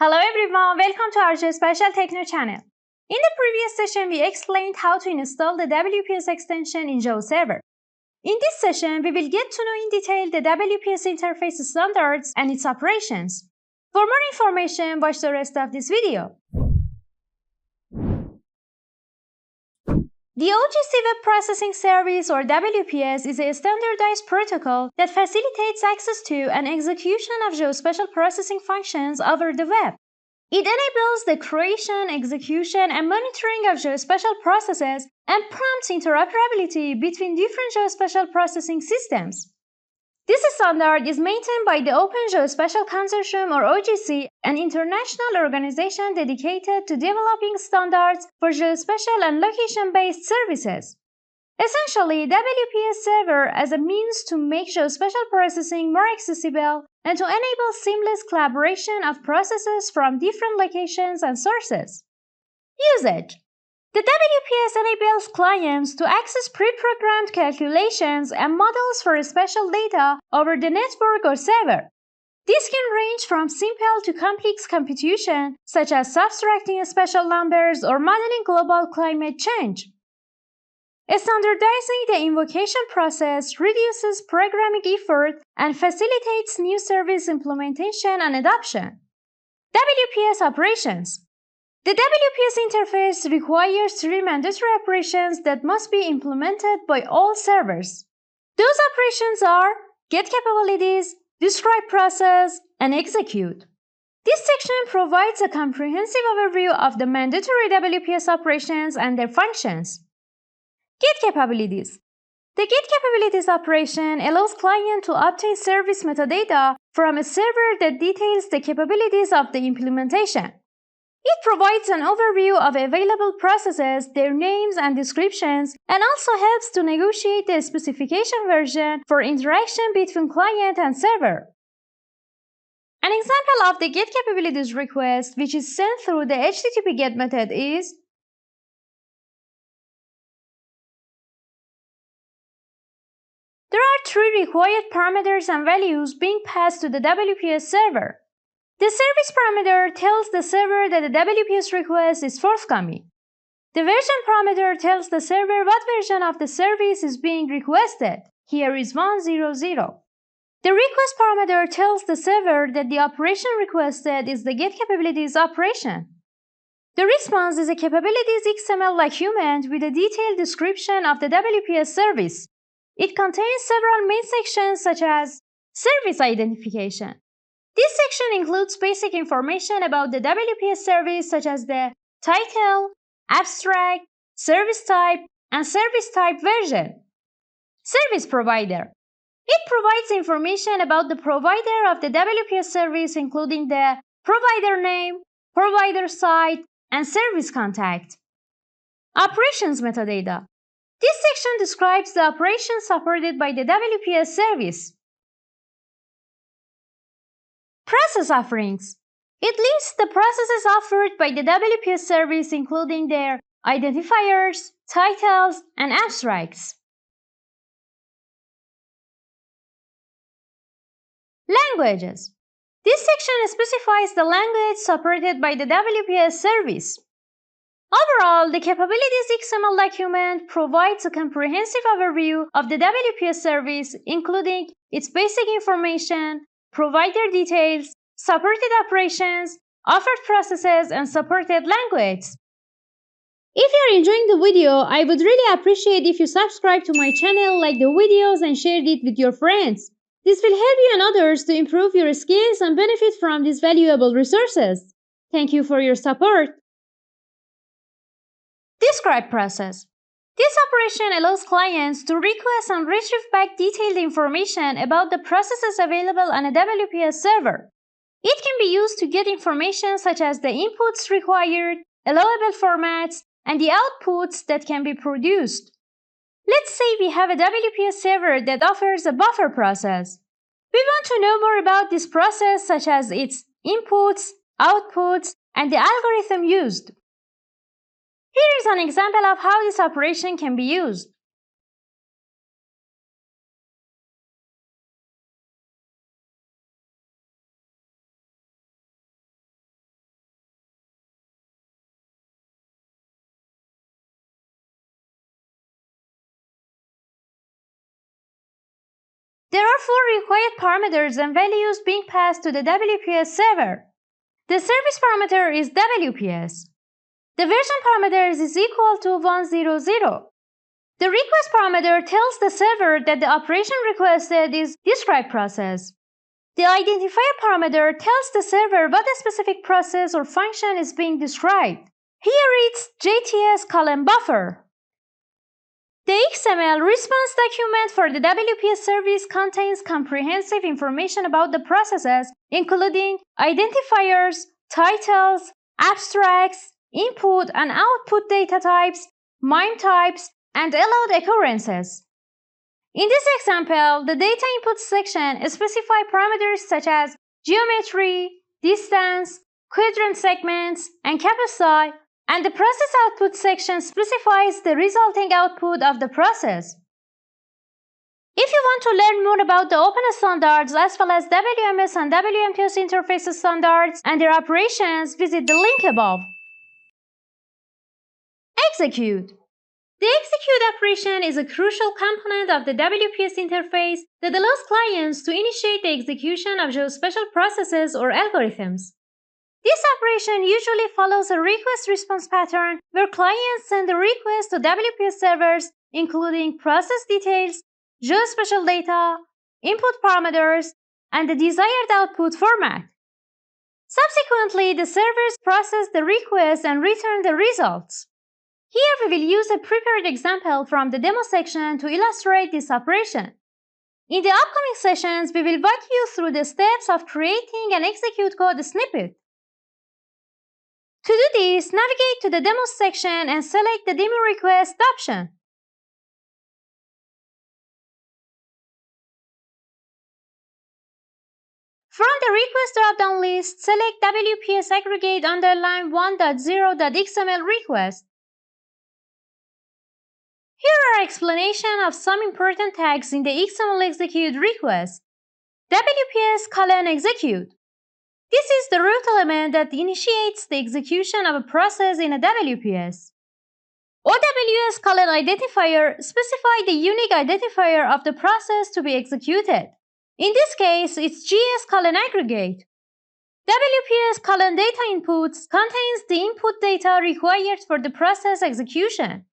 Hello everyone, welcome to our GeoSpatial Techno channel. In the previous session, we explained how to install the WPS extension in GeoServer. In this session, we will get to know in detail the WPS interface standards and its operations. For more information, watch the rest of this video. The OGC Web Processing Service, or WPS, is a standardized protocol that facilitates access to and execution of geospatial processing functions over the web. It enables the creation, execution, and monitoring of geospatial processes and prompts interoperability between different geospatial processing systems. This standard is maintained by the Open Geospatial Consortium, or OGC, an international organization dedicated to developing standards for geospatial and location-based services. Essentially, WPS serves as a means to make geospatial processing more accessible and to enable seamless collaboration of processes from different locations and sources. Usage: the WPS enables clients to access pre-programmed calculations and models for spatial data over the network or server. This can range from simple to complex computation, such as subtracting spatial numbers or modeling global climate change. Standardizing the invocation process reduces programming effort and facilitates new service implementation and adoption. WPS operations: the WPS interface requires three mandatory operations that must be implemented by all servers. Those operations are GetCapabilities, DescribeProcess, and Execute. This section provides a comprehensive overview of the mandatory WPS operations and their functions. GetCapabilities: the GetCapabilities operation allows client to obtain service metadata from a server that details the capabilities of the implementation. It provides an overview of available processes, their names and descriptions, and also helps to negotiate the specification version for interaction between client and server. An example of the GetCapabilities request, which is sent through the HTTP GET method, is there are three required parameters and values being passed to the WPS server. The service parameter tells the server that the WPS request is forthcoming. The version parameter tells the server what version of the service is being requested. Here is 100. The request parameter tells the server that the operation requested is the GetCapabilities operation. The response is a capabilities XML document with a detailed description of the WPS service. It contains several main sections such as service identification. This section includes basic information about the WPS service such as the title, abstract, service type, and service type version. Service provider: it provides information about the provider of the WPS service, including the provider name, provider site, and service contact. Operations metadata: this section describes the operations supported by the WPS service. Process offerings: it lists the processes offered by the WPS service, including their identifiers, titles, and abstracts. Languages: this section specifies the language supported by the WPS service. Overall, the Capabilities XML document provides a comprehensive overview of the WPS service, including its basic information, provider details, supported operations, offered processes, and supported language. If you are enjoying the video, I would really appreciate if you subscribe to my channel, like the videos, and share it with your friends. This will help you and others to improve your skills and benefit from these valuable resources. Thank you for your support. DescribeProcess: this operation allows clients to request and retrieve back detailed information about the processes available on a WPS server. It can be used to get information such as the inputs required, allowable formats, and the outputs that can be produced. Let's say we have a WPS server that offers a buffer process. We want to know more about this process, such as its inputs, outputs, and the algorithm used. Here is an example of how this operation can be used. There are 4 required parameters and values being passed to the WPS server. The service parameter is WPS. The version parameter is equal to 100. The request parameter tells the server that the operation requested is DescribeProcess. The identifier parameter tells the server what a specific process or function is being described. Here it's JTS:buffer. The XML response document for the WPS service contains comprehensive information about the processes, including identifiers, titles, abstracts, input and output data types, MIME types, and allowed occurrences. In this example, the data input section specifies parameters such as geometry, distance, quadrant segments, and capacity, and the process output section specifies the resulting output of the process. If you want to learn more about the open standards as well as WMS and WMPS interface standards and their operations, visit the link above. Execute. The execute operation is a crucial component of the WPS interface that allows clients to initiate the execution of GeoSpatial processes or algorithms. This operation usually follows a request-response pattern where clients send a request to WPS servers including process details, GeoSpatial data, input parameters, and the desired output format. Subsequently, the servers process the request and return the results. Here we will use a prepared example from the demo section to illustrate this operation. In the upcoming sessions, we will walk you through the steps of creating an execute code snippet. To do this, navigate to the demo section and select the demo request option. From the request drop-down list, select WPS aggregate _1.0.xml request. Here are explanations of some important tags in the XML execute request. WPS:execute. This is the root element that initiates the execution of a process in a WPS. OWS:identifier specifies the unique identifier of the process to be executed. In this case, it's GS::aggregate. WPS::data inputs contains the input data required for the process execution.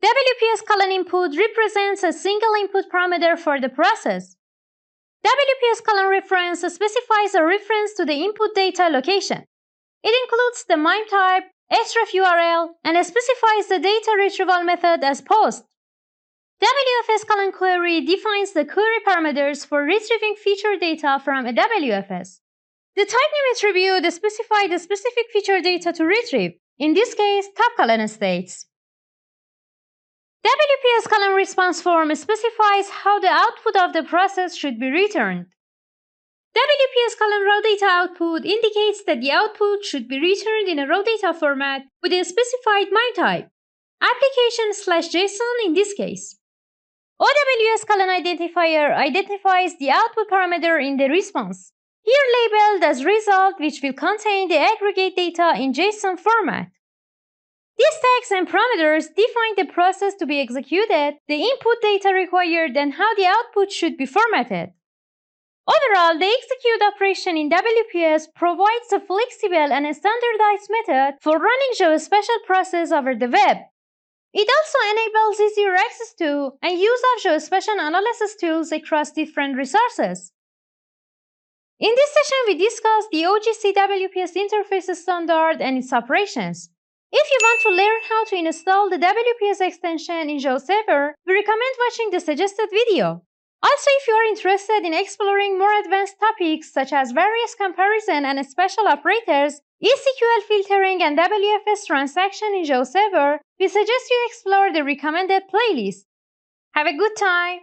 WPS::input represents a single input parameter for the process. WPS::reference specifies a reference to the input data location. It includes the MIME type, href URL, and specifies the data retrieval method as post. WFS::query defines the query parameters for retrieving feature data from a WFS. The type name attribute specifies the specific feature data to retrieve. In this case, top: states. WPS::response form specifies how the output of the process should be returned. WPS::raw data output indicates that the output should be returned in a raw data format with a specified MIME type, application/JSON in this case. OWS::identifier identifies the output parameter in the response, here labeled as result, which will contain the aggregate data in JSON format. These tags and parameters define the process to be executed, the input data required, and how the output should be formatted. Overall, the execute operation in WPS provides a flexible and a standardized method for running GeoSpatial process over the web. It also enables easier access to and use of GeoSpatial analysis tools across different resources. In this session, we discussed the OGC WPS interface standard and its operations. If you want to learn how to install the WPS extension in GeoServer, we recommend watching the suggested video. Also, if you are interested in exploring more advanced topics such as various comparison and spatial operators, ECQL filtering, and WFS transaction in GeoServer, we suggest you explore the recommended playlist. Have a good time!